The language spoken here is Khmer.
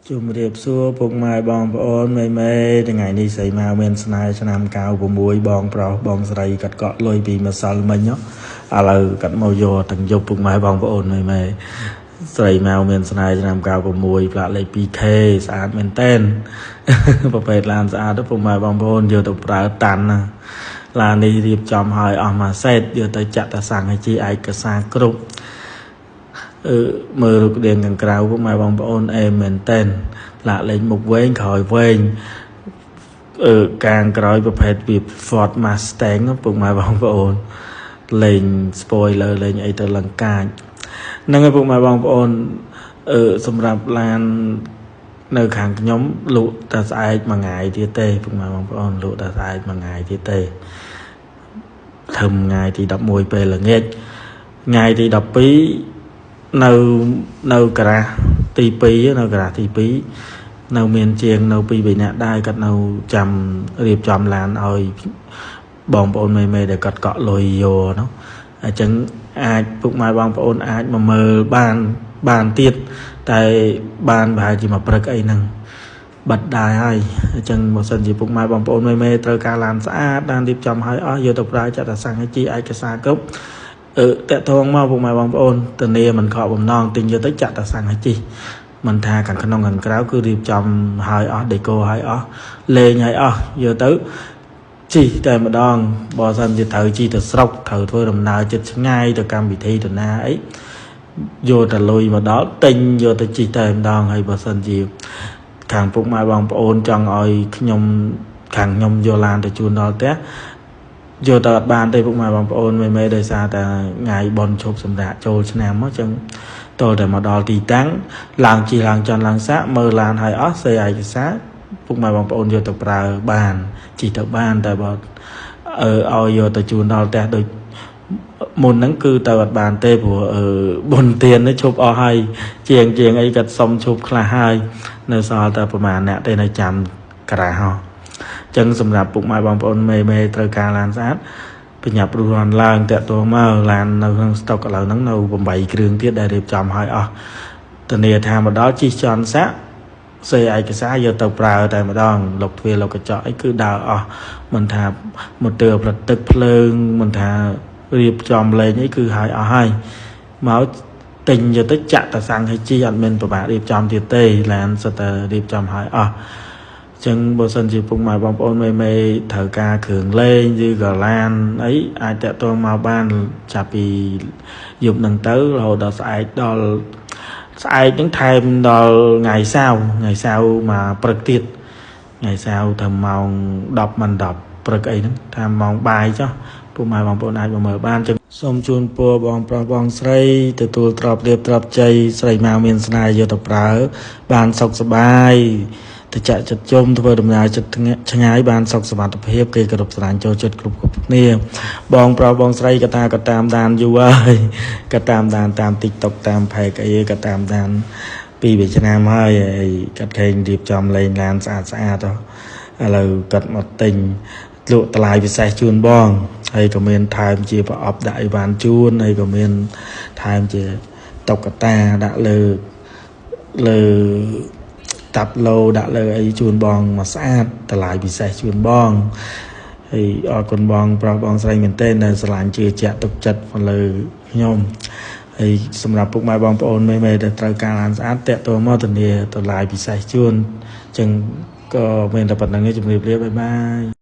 ជម្រាបសួរពុកម៉ែបងប្អូនមេថ្ងៃនេះស្រីមកមានស្នេហ៍ឆ្នាំ96បងប្រុសបងស្រីកាត់កក់លុយពីម្សិលមិញឥឡូវកាត់មកយកទាំងយប់ពុកម៉ែបងប្អូនមេស្រីមកមានស្នេហ៍ឆ្នាំ96ផ្លាកលេខ 2K ស្អាតមែនតែនប្រភេទឡានស្អាតពុកម៉ែបងប្អូនយកទៅប្រើតាន់ណាឡាននេះរៀបចំឲ្យអស់មួយសេតយកទៅចាក់តាសាំងឲ្យជាឯកសារគ្រប់មើលរូបរាងខាងក្រៅពុកម៉ែបងប្អូនអេមែនតែនឡាក់លេងមុខវែងក្រោយវែងកាងក្រោយប្រភេទវា Ford Mustang ពុកម៉ែបងប្អូនលេង spoiler លេងអីទៅលង្កាចហ្នឹងហើយពុកម៉ែបងប្អូនសម្រាប់ឡាននៅខាងខ្ញុំលក់តែស្អែកមួយថ្ងៃទៀតទេពុកម៉ែបងប្អូនលក់តែស្អែកមួយថ្ងៃទៀតទេធំថ្ងៃទី11ពេលល្ងាចថ្ងៃទី12នៅក្រាស់ទី2នៅក្រាស់ទី2នៅមានជាងនៅ2-3នាក់ដែរគាត់នៅចាំរៀបចំឡានឲ្យបងប្អូនមេដែលគាត់កក់លុយយកនោះអញ្ចឹងអាចពុកម៉ែបងប្អូនអាចមកមើលបានទៀតតែបានប្រហែលជាមួយព្រឹកអីហ្នឹងបាត់ដែរហើយអញ្ចឹងបើសិនជាពុកម៉ែបងប្អូនមេត្រូវការឡានស្អាតបានរៀបចំឲ្យអស់យកទៅប្រើចាត់តាសាំងឲ្យជាឯកសារគ្រប់តាក់ទងមកពុកម៉ែបងប្អូនធានាមិនខកបំណងទិញយកទៅចាក់តាសាំងឲ្យជីមិនថាខាងក្នុងខាងក្រៅគឺរៀបចំឲ្យអស់ដេកូឲ្យអស់លេងឲ្យអស់យកទៅជីតែម្ដងបើសិនជាត្រូវជីទៅស្រុកត្រូវធ្វើដំណើរចិត្តឆ្ងាយទៅកម្មវិធីទៅណាអីយកតែលុយមកដល់ទិញយកទៅជីតែម្ដងហើយបើសិនជាខាងពុកម៉ែបងប្អូនចង់ឲ្យខ្ញុំខាងខ្ញុំយកឡានទៅជូនដល់ផ្ទះយកទៅអត់បានទេពុកម៉ែបងប្អូនមេដោយសារតែថ្ងៃបន់ឈប់សម្រាប់ចូលឆ្នាំមកចឹងតតែមកដល់ទីតាំងឡើងជិះឡើងចន់ឡើងសាក់មើលឡានឲ្យអស់សេឯកសារពុកម៉ែបងប្អូនយកទៅប្រើបានជិះទៅបានតែបើឲ្យយកទៅជូនដល់ផ្ទះដូចមុនហ្នឹងគឺទៅអត់បានទេព្រោះបុណ្យទាននេះឈប់អស់ហើយជាងអីគាត់សុំឈប់ខ្លះហើយនៅសល់តែប្រហែលអ្នកទេនៅចាំក្រាស់ហោះចឹងសម្រាប់ពុកម៉ែបងប្អូនមេត្រូវការឡានស្អាតបញ្ញាប់រស់រាន់ឡើងតាក់ទងមកឡាននៅក្នុងស្តុកឥឡូវហ្នឹងនៅ8គ្រឿងទៀតដែលរៀបចំឲ្យអស់ធានាថាមកដល់ជិះចន់សាក់សេឯកសារយកទៅប្រើតែម្ដងលុកទ្វារលុកកញ្ចក់អីគឺដើរអស់មិនថាម៉ូទ័រប្រទឹកភ្លើងមិនថារៀបចំលេងអីគឺឲ្យអស់ហើយមកទិញយកទៅចាក់តាសាំងឲ្យជីអត់មានប្របាក់រៀបចំទៀតទេឡានសិតតែរៀបចំឲ្យអស់ចឹងបើសិនជាពុកម៉ែបងប្អូនមេត្រូវការគ្រឿងលេងឬក៏ឡានអីអាចតាក់ទងមកបានចាប់ពីយប់ហ្នឹងទៅរហូតដល់ស្អែកហ្នឹងថែមដល់ថ្ងៃសៅរ៍មកព្រឹកទៀតថ្ងៃសៅរ៍ទៅម៉ោង10មិន10ព្រឹកអីហ្នឹងថាម៉ោងបាយចុះពុកម៉ែបងប្អូនអាចមកមើលបានចឹងសូមជូនពរបងប្រុសបងស្រីទទួលទ្រព្យលាភទ្រព្យជ័យស្រីមកមានស្នេហ៍យកទៅប្រើបានសុខសប្បាយទៅចាក់ចិត្តជុំធ្វើដំណើរចិត្តឆ្ងាយបានសុខសុវត្ថិភាពគេគោរពស្រឡាញ់ចូលចិត្តគ្រប់គ្នាបងប្រុសបងស្រីក៏តាមដានយូរហើយក៏តាមដានតាម TikTok តាមផេកអីក៏តាមដាន2-3ឆ្នាំហើយគាត់ឃើញរៀបចំលេងឡានស្អាតឥឡូវគាត់មកទិញលក់តម្លៃពិសេសជូនបងហើយក៏មានថែមជាប្រអប់ដាក់អីវ៉ាន់ជូនហើយក៏មានថែមជាតុក្កតាដាក់លើតាប់ឡូដាក់លើអីជូនបងមកស្អាតតម្លៃពិសេសជូនបងហើយអរគុណបងប្រុសបងស្រីមែនទែនដែលស្រឡាញ់ជឿជាក់ទុកចិត្តមកលើខ្ញុំហើយសម្រាប់ពុកម៉ែបងប្អូនមេដែលត្រូវការឡានស្អាតតាក់ទងមកធានាតម្លៃពិសេសជូនអញ្ចឹងក៏មានតែប៉ុណ្្នឹងឯងជម្រាបលាបាយបាយ